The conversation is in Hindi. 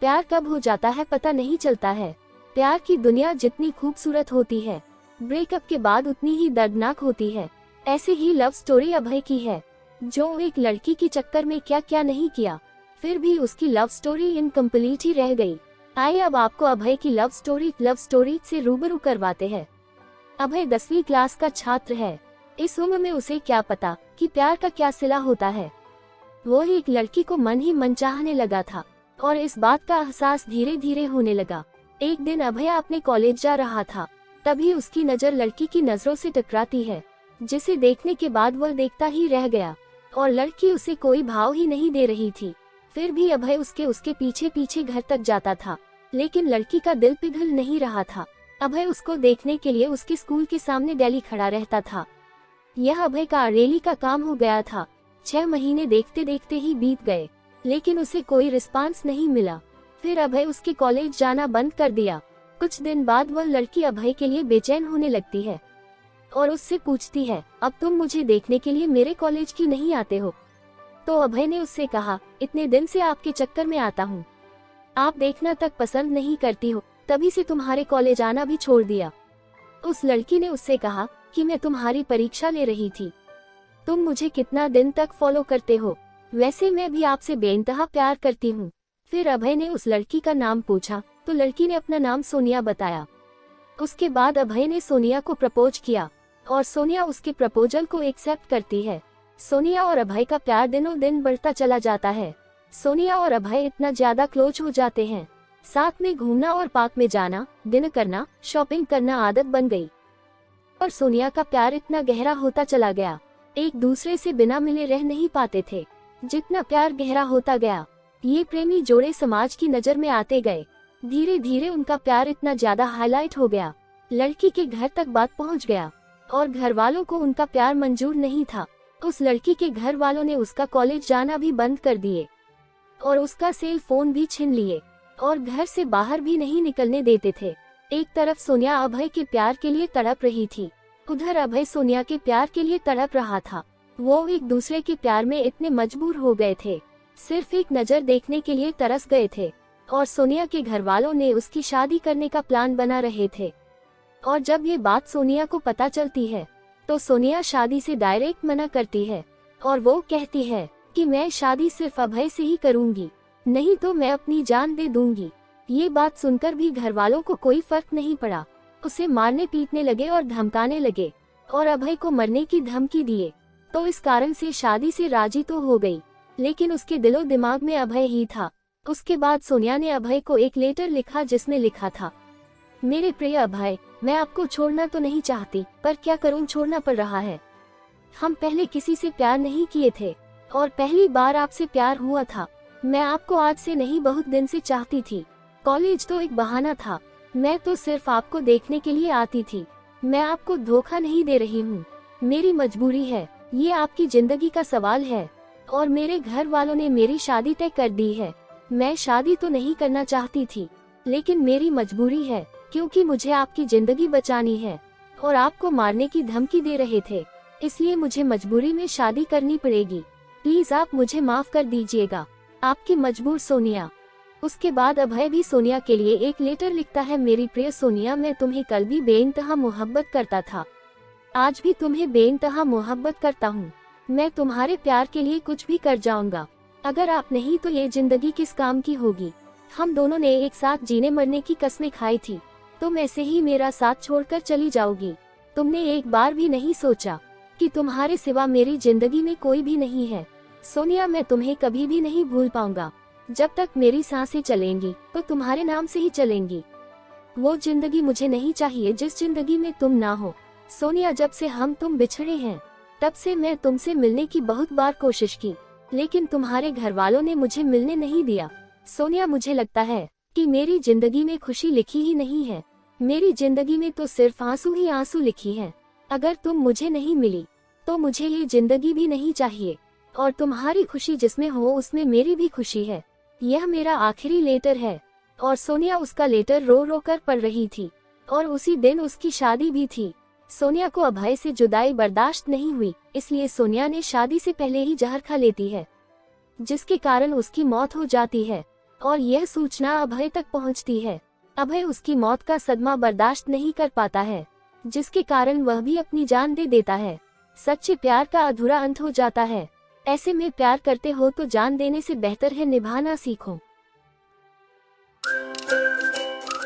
प्यार कब हो जाता है पता नहीं चलता है। प्यार की दुनिया जितनी खूबसूरत होती है, ब्रेकअप के बाद उतनी ही दर्दनाक होती है। ऐसे ही लव स्टोरी अभय की है, जो एक लड़की के चक्कर में क्या क्या नहीं किया, फिर भी उसकी लव स्टोरी इनकम्प्लीट ही रह गई। आइए अब आपको अभय की लव स्टोरी से रूबरू करवाते हैं। अभय 10वीं क्लास का छात्र है। इस उम्र में उसे क्या पता कि प्यार का क्या सिला होता है। वो एक लड़की को मन ही मन चाहने लगा था और इस बात का एहसास धीरे धीरे होने लगा। एक दिन अभय अपने कॉलेज जा रहा था, तभी उसकी नजर लड़की की नजरों से टकराती है, जिसे देखने के बाद वह देखता ही रह गया और लड़की उसे कोई भाव ही नहीं दे रही थी। फिर भी अभय उसके पीछे पीछे घर तक जाता था, लेकिन लड़की का दिल पिघल नहीं रहा था। अभय उसको देखने के लिए उसके स्कूल के सामने डेली खड़ा रहता था। यह अभय का डेली का काम हो गया था। 6 महीने देखते देखते ही बीत गए, लेकिन उसे कोई रिस्पांस नहीं मिला। फिर अभय उसके कॉलेज जाना बंद कर दिया। कुछ दिन बाद वह लड़की अभय के लिए बेचैन होने लगती है और उससे पूछती है, अब तुम मुझे देखने के लिए मेरे कॉलेज क्यों नहीं आते हो? तो अभय ने उससे कहा, इतने दिन से आपके चक्कर में आता हूँ, आप देखना तक पसंद नहीं करती हो, तभी से तुम्हारे कॉलेज आना भी छोड़ दिया। उस लड़की ने उससे कहा कि मैं तुम्हारी परीक्षा ले रही थी, तुम मुझे कितना दिन तक फॉलो करते हो, वैसे मैं भी आपसे बेइंतहा प्यार करती हूँ। फिर अभय ने उस लड़की का नाम पूछा तो लड़की ने अपना नाम सोनिया बताया। उसके बाद अभय ने सोनिया को प्रपोज किया और सोनिया उसके प्रपोजल को एक्सेप्ट करती है। सोनिया और अभय का प्यार दिनों दिन बढ़ता चला जाता है। सोनिया और अभय इतना ज्यादा क्लोज हो जाते हैं, साथ में घूमना और पार्क में जाना, डिनर करना, शॉपिंग करना आदत बन गई और सोनिया का प्यार इतना गहरा होता चला गया, एक दूसरे से बिना मिले रह नहीं पाते थे। जितना प्यार गहरा होता गया, ये प्रेमी जोड़े समाज की नजर में आते गए। धीरे धीरे उनका प्यार इतना ज्यादा हाईलाइट हो गया, लड़की के घर तक बात पहुंच गया और घर वालों को उनका प्यार मंजूर नहीं था। उस लड़की के घर वालों ने उसका कॉलेज जाना भी बंद कर दिए और उसका सेल फोन भी छीन लिए और घर से बाहर भी नहीं निकलने देते थे। एक तरफ सोनिया अभय के प्यार के लिए तड़प रही थी, उधर अभय सोनिया के प्यार के लिए तड़प रहा था। वो एक दूसरे के प्यार में इतने मजबूर हो गए थे, सिर्फ एक नजर देखने के लिए तरस गए थे और सोनिया के घर वालों ने उसकी शादी करने का प्लान बना रहे थे। और जब ये बात सोनिया को पता चलती है तो सोनिया शादी से डायरेक्ट मना करती है और वो कहती है कि मैं शादी सिर्फ अभय से ही करूंगी, नहीं तो मैं अपनी जान दे दूंगी। ये बात सुनकर भी घर वालों को कोई फर्क नहीं पड़ा, उसे मारने पीटने लगे और धमकाने लगे और अभय को मरने की धमकी दिए। तो इस कारण से शादी से राजी तो हो गई, लेकिन उसके दिलो दिमाग में अभय ही था। उसके बाद सोनिया ने अभय को एक लेटर लिखा जिसमें लिखा था, मेरे प्रिय अभय, मैं आपको छोड़ना तो नहीं चाहती, पर क्या करूं, छोड़ना पड़ रहा है। हम पहले किसी से प्यार नहीं किए थे और पहली बार आपसे प्यार हुआ था। मैं आपको आज से नहीं बहुत दिन से चाहती थी। कॉलेज तो एक बहाना था, मैं तो सिर्फ आपको देखने के लिए आती थी। मैं आपको धोखा नहीं दे रही हूँ, मेरी मजबूरी है, ये आपकी जिंदगी का सवाल है और मेरे घर वालों ने मेरी शादी तय कर दी है। मैं शादी तो नहीं करना चाहती थी, लेकिन मेरी मजबूरी है, क्योंकि मुझे आपकी जिंदगी बचानी है और आपको मारने की धमकी दे रहे थे, इसलिए मुझे मजबूरी में शादी करनी पड़ेगी। प्लीज आप मुझे माफ कर दीजिएगा, आपकी मजबूर सोनिया। उसके बाद अभय भी सोनिया के लिए एक लेटर लिखता है, मेरी प्रिय सोनिया, मैं तुम्हें कल भी बेइंतहा मोहब्बत करता था, आज भी तुम्हें बेइंतहा मोहब्बत करता हूँ। मैं तुम्हारे प्यार के लिए कुछ भी कर जाऊंगा, अगर आप नहीं तो ये जिंदगी किस काम की होगी। हम दोनों ने एक साथ जीने मरने की कस्में खाई थी, तुम ऐसे ही मेरा साथ छोड़कर चली जाओगी। तुमने एक बार भी नहीं सोचा कि तुम्हारे सिवा मेरी जिंदगी में कोई भी नहीं है। सोनिया, मैं तुम्हें कभी भी नहीं भूल पाऊंगा। जब तक मेरी सांसें चलेंगी तो तुम्हारे नाम से ही चलेंगी। वो जिंदगी मुझे नहीं चाहिए जिस जिंदगी में तुम ना हो। सोनिया, जब से हम तुम बिछड़े हैं तब से मैं तुमसे मिलने की बहुत बार कोशिश की, लेकिन तुम्हारे घर वालों ने मुझे मिलने नहीं दिया। सोनिया, मुझे लगता है कि मेरी जिंदगी में खुशी लिखी ही नहीं है, मेरी जिंदगी में तो सिर्फ आंसू ही आंसू लिखी है। अगर तुम मुझे नहीं मिली तो मुझे ये जिंदगी भी नहीं चाहिए और तुम्हारी खुशी जिसमें हो उसमें मेरी भी खुशी है। यह मेरा आखिरी लेटर है। और सोनिया उसका लेटर रो रो कर पढ़ रही थी और उसी दिन उसकी शादी भी थी। सोनिया को अभय से जुदाई बर्दाश्त नहीं हुई, इसलिए सोनिया ने शादी से पहले ही जहर खा लेती है, जिसके कारण उसकी मौत हो जाती है। और यह सूचना अभय तक पहुंचती है। अभय उसकी मौत का सदमा बर्दाश्त नहीं कर पाता है, जिसके कारण वह भी अपनी जान दे देता है। सच्चे प्यार का अधूरा अंत हो जाता है। ऐसे में प्यार करते हो तो जान देने से बेहतर है निभाना सीखो।